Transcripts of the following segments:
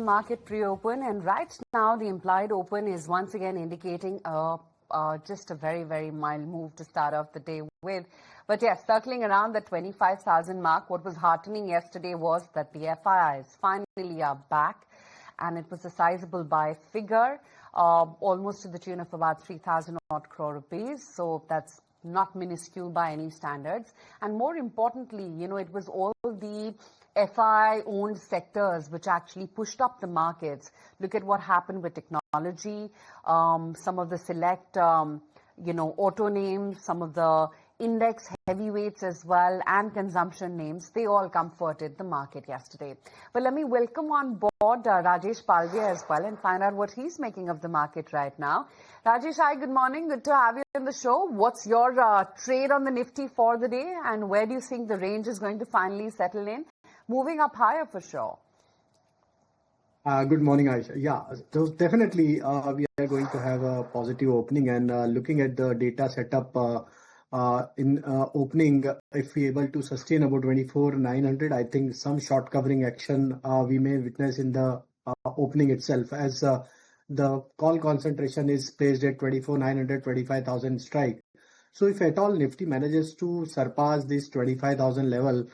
market pre-open, and right now the implied open is once again indicating just a very, very mild move to start off the day with. But yes, circling around the 25,000 mark, what was heartening yesterday was that the FIIs finally are back, and it was a sizable buy figure, almost to the tune of about 3,000 odd crore rupees. So that's not minuscule by any standards. And more importantly, it was all the FI-owned sectors which actually pushed up the markets. Look at what happened with technology, some of the select, auto names, some of the index heavyweights as well, and consumption names. They all comforted the market yesterday. But let me welcome on board Rajesh Palvia as well and find out what he's making of the market right now. Rajesh, hi, good morning. Good to have you on the show. What's your trade on the Nifty for the day, and where do you think the range is going to finally settle in? Moving up higher for sure. Good morning, Aisha. Yeah, so definitely we are going to have a positive opening, and looking at the data setup in opening, if we able to sustain about 24,900, I think some short covering action we may witness in the opening itself, as the call concentration is placed at 24,900, 25,000 strike. So if at all Nifty manages to surpass this 25,000 level,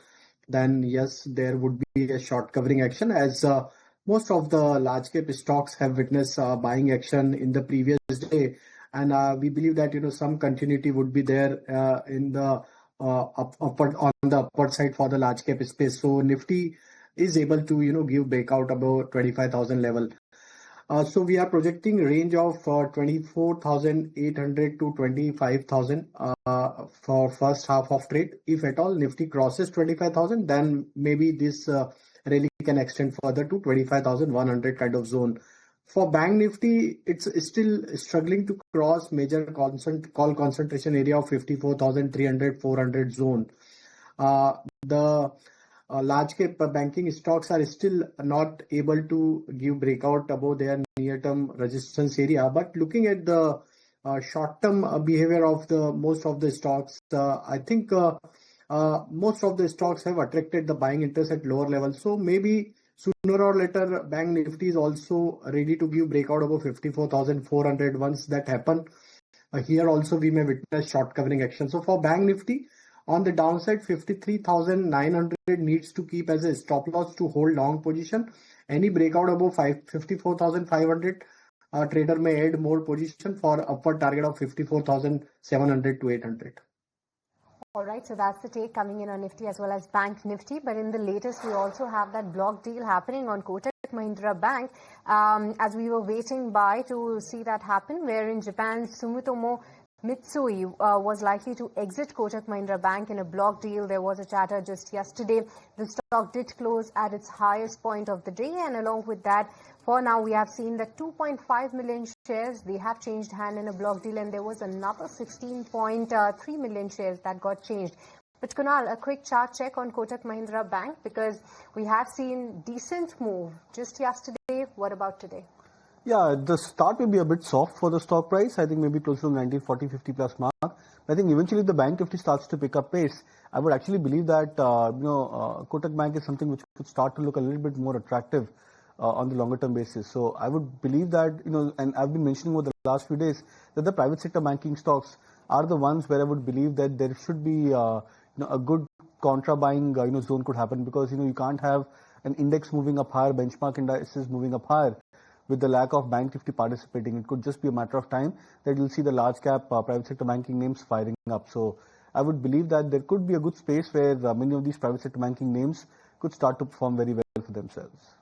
then yes, there would be a short covering action, as most of the large cap stocks have witnessed buying action in the previous day, and we believe that some continuity would be there in the upward side for the large cap space. So Nifty is able to give breakout above 25,000 level. So we are projecting range of 24,800 to 25,000 for first half of trade. If at all Nifty crosses 25,000, then maybe this rally can extend further to 25,100 kind of zone. For Bank Nifty, it's still struggling to cross major call concentration area of 54,300, 400 zone. The large cap banking stocks are still not able to give breakout above their near-term resistance area. But looking at the short-term behavior of the most of the stocks, I think most of the stocks have attracted the buying interest at lower levels. So maybe sooner or later, Bank Nifty is also ready to give breakout above 54,400. Once that happen, here also we may witness short covering action. So for Bank Nifty, on the downside, 53,900 needs to keep as a stop loss to hold long position. Any breakout above 54,500, trader may add more position for upward target of 54,700 to 800. All right, so that's the take coming in on Nifty as well as Bank Nifty. But in the latest, we also have that block deal happening on Kotak Mahindra Bank, as we were waiting to see that happen, where in Japan, Sumitomo Mitsui was likely to exit Kotak Mahindra Bank in a block deal. There was a chatter just yesterday. The stock did close at its highest point of the day, and along with that, for now, we have seen that 2.5 million shares, they have changed hand in a block deal, and there was another 16.3 million shares that got changed. But Kunal, a quick chart check on Kotak Mahindra Bank, because we have seen decent move just yesterday. What about today? Yeah, the start will be a bit soft for the stock price. I think maybe close to 19, 40, 50 plus mark. I think eventually the Bank Nifty starts to pick up pace. I would actually believe that, Kotak Bank is something which could start to look a little bit more attractive on the longer term basis. So I would believe that, and I've been mentioning over the last few days that the private sector banking stocks are the ones where I would believe that there should be, a good contra buying, zone could happen, because, you can't have an index moving up higher, benchmark indices moving up higher, with the lack of Bank Nifty participating. It could just be a matter of time that you'll see the large cap private sector banking names firing up. So I would believe that there could be a good space where many of these private sector banking names could start to perform very well for themselves.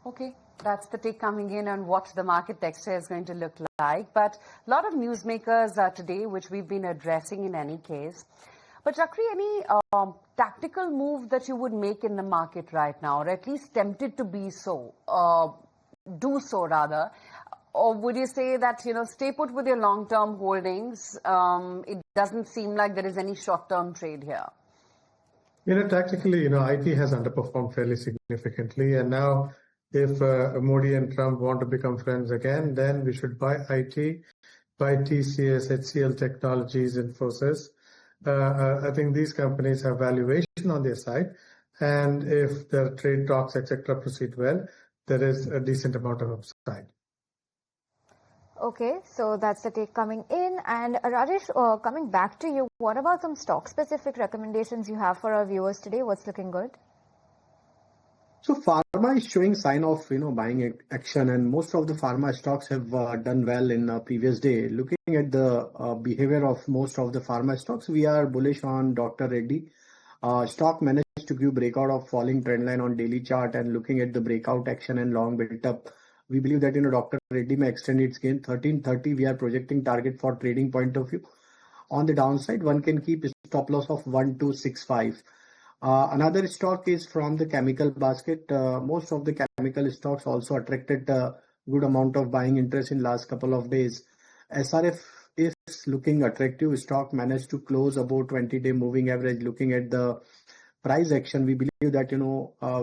Okay, that's the take coming in on what the market texture is going to look like. But a lot of newsmakers today, which we've been addressing in any case. But Chakri, any tactical move that you would make in the market right now, or at least tempted to be so, do so rather? Or would you say that, stay put with your long-term holdings? It doesn't seem like there is any short-term trade here. Tactically, IT has underperformed fairly significantly. And now if Modi and Trump want to become friends again, then we should buy IT, buy TCS, HCL Technologies, Infosys. I think these companies have valuation on their side, And if the trade talks, etc., proceed well, there is a decent amount of upside. Okay, so that's the take coming in. And Rajesh, coming back to you, what about some stock-specific recommendations you have for our viewers today? What's looking good? So pharma is showing sign of buying action, and most of the pharma stocks have done well in previous day. Looking at the behavior of most of the pharma stocks, we are bullish on Dr. Reddy. Stock managed to give breakout of falling trend line on daily chart, and looking at the breakout action and long built up, we believe that Dr. Reddy may extend its gain 1330. We are projecting target for trading point of view. On the downside, one can keep a stop loss of 1265. Another stock is from the chemical basket. Most of the chemical stocks also attracted a good amount of buying interest in last couple of days. SRF is looking attractive. Stock managed to close about 20-day moving average. Looking at the price action, we believe that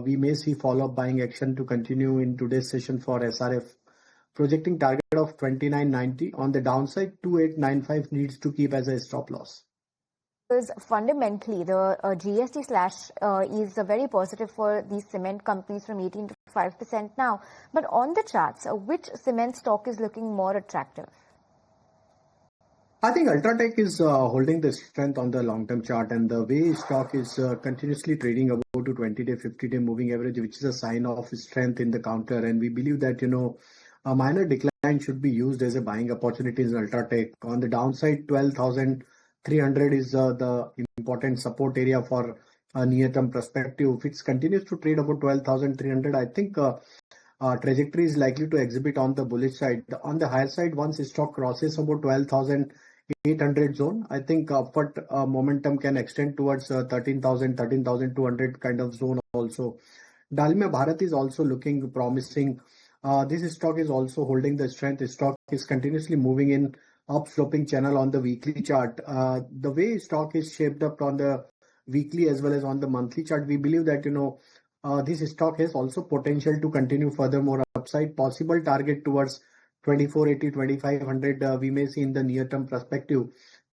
we may see follow-up buying action to continue in today's session for SRF. Projecting target of 2990. On the downside, 2895 needs to keep as a stop loss. Because fundamentally, the GST slash is very positive for these cement companies from 18 to 5% now. But on the charts, which cement stock is looking more attractive? I think UltraTech is holding the strength on the long-term chart, and the way stock is continuously trading above to 20-day, 50-day moving average, which is a sign of strength in the counter. And we believe that a minor decline should be used as a buying opportunity in UltraTech. On the downside, 12,300 is the important support area for a near-term perspective. If it continues to trade about 12,300, I think trajectory is likely to exhibit on the bullish side. On the higher side, once stock crosses about 12,800 zone, I think upward momentum can extend towards 13,000, 13,200 kind of zone also. Dalmia Bharat is also looking promising. This stock is also holding the strength. The stock is continuously moving in upsloping channel on the weekly chart. The way stock is shaped up on the weekly as well as on the monthly chart, we believe that this stock has also potential to continue furthermore upside. Possible target towards 2480, 2500 we may see in the near term perspective.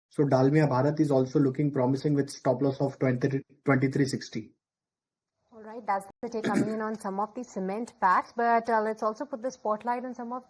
So Dalmia Bharat is also looking promising with stop loss of 2360. All right, that's the take coming in on some of the cement packs, but let's also put the spotlight on some of